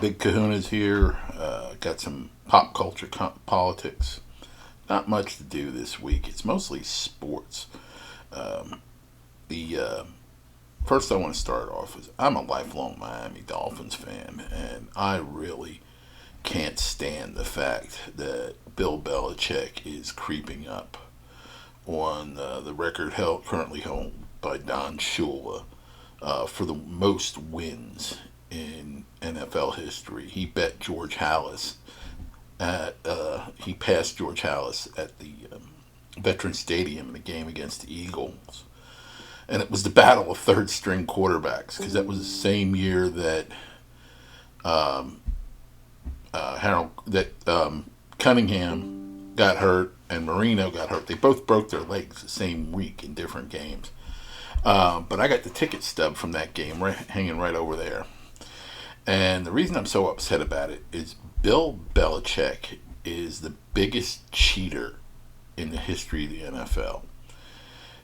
Big Kahuna's here. Got some pop culture politics. Not much to do this week. It's mostly sports. The First I want to start off is I'm a lifelong Miami Dolphins fan, and I really can't stand the fact that Bill Belichick is creeping up on the record currently held by Don Shula for the most wins in NFL history. He passed George Hallis at the Veteran Stadium in a game against the Eagles, and it was the battle of third string quarterbacks because that was the same year that um, Cunningham got hurt and Marino got hurt. They both broke their legs the same week in different games. But I got the ticket stub from that game hanging right over there. And the reason I'm so upset about it is Bill Belichick is the biggest cheater in the history of the NFL.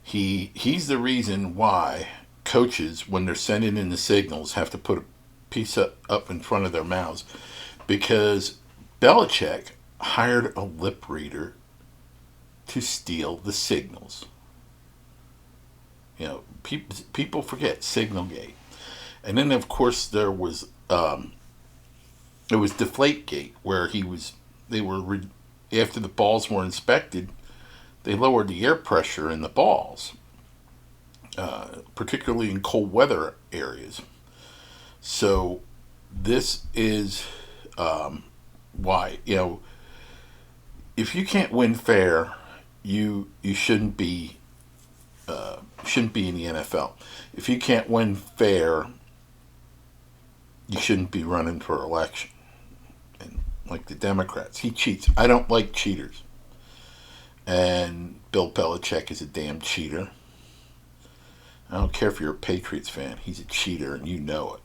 He's the reason why coaches, when they're sending in the signals, have to put a piece up in front of their mouths because Belichick hired a lip reader to steal the signals. People forget Signalgate, and then of course it was Deflategate, where after the balls were inspected, they lowered the air pressure in the balls, particularly in cold weather areas. So this is why if you can't win fair, you shouldn't be in the NFL. If you can't win fair, you shouldn't be running for election. And like the Democrats, he cheats. I don't like cheaters. And Bill Belichick is a damn cheater. I don't care if you're a Patriots fan. He's a cheater, and you know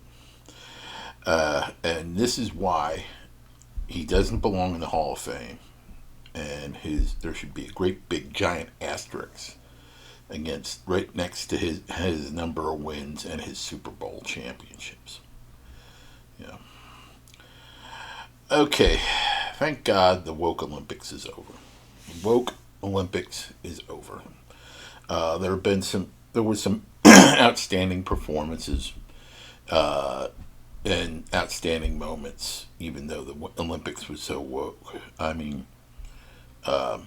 it. And this is why he doesn't belong in the Hall of Fame. And there should be a great big giant asterisk right next to his number of wins and his Super Bowl championships. Yeah. Okay. Thank God the woke Olympics is over. The woke Olympics is over. There were some outstanding performances and outstanding moments, even though the Olympics was so woke. I mean, oh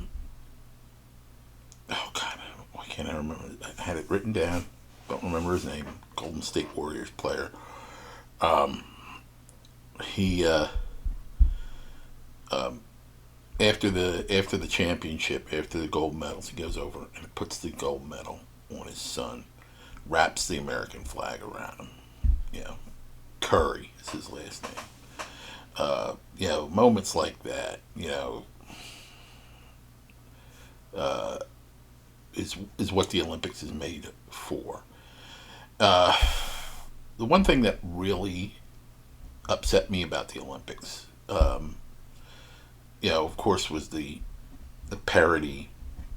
God, why can't I remember? I had it written down. Don't remember his name. Golden State Warriors player. Um, he after the championship, after the gold medals, he goes over and puts the gold medal on his son, wraps the American flag around him. Curry is his last name. Moments like that. Uh, is what the Olympics is made for. Uh, the one thing that really upset me about the Olympics, of course, was the parody,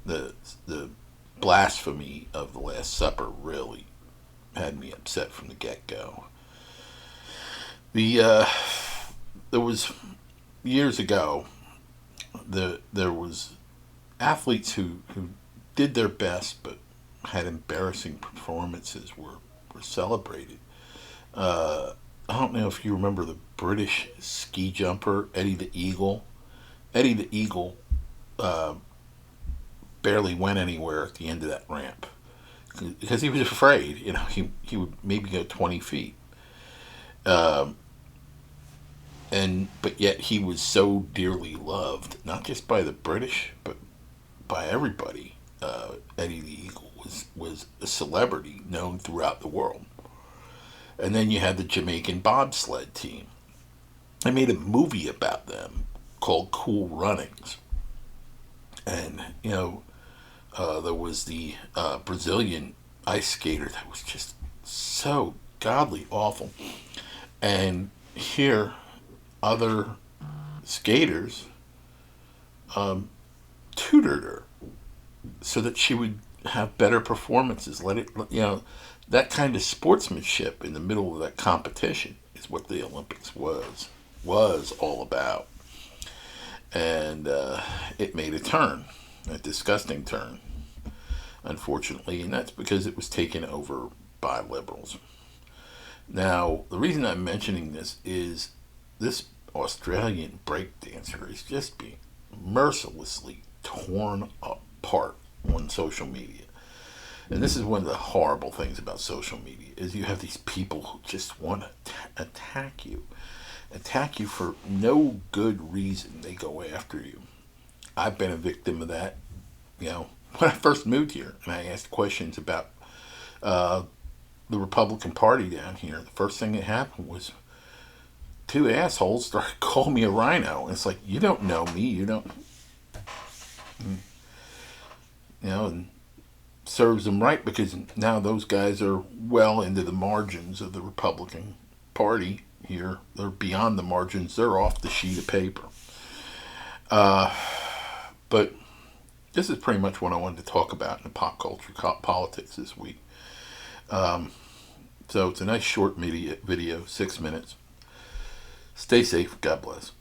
the blasphemy of the Last Supper. Really had me upset from the get go. There was years ago. There was athletes who did their best but had embarrassing performances were celebrated. I don't know if you remember the British ski jumper Eddie the Eagle. Eddie the Eagle uh, barely went anywhere at the end of that ramp because he was afraid. He would maybe go 20 feet. Um, but yet he was so dearly loved, not just by the British, but by everybody. Eddie the Eagle was a celebrity known throughout the world. And then you had the Jamaican bobsled team. I made a movie about them called Cool Runnings. And, there was the Brazilian ice skater that was just so godly awful. And here, other skaters um, tutored her so that she would have better performances. That kind of sportsmanship in the middle of that competition is what the Olympics was. was all about. And it made a turn, a disgusting turn, unfortunately, and that's because it was taken over by liberals. Now, the reason I'm mentioning this is this Australian breakdancer is just being mercilessly torn apart on social media. And this is one of the horrible things about social media is you have these people who just want to attack you for no good reason. They go after you. I've been a victim of that. You know, when I first moved here and I asked questions about uh, the Republican Party down here, the first thing that happened was two assholes started calling me a rhino. And it's like, you don't know me. You don't, you know, and serves them right because now those guys are well into the margins of the Republican Party here. They're beyond the margins. They're off the sheet of paper. Uh, but this is pretty much what I wanted to talk about in the pop culture politics this week. Um, so it's a nice short video, 6 minutes. Stay safe. God bless.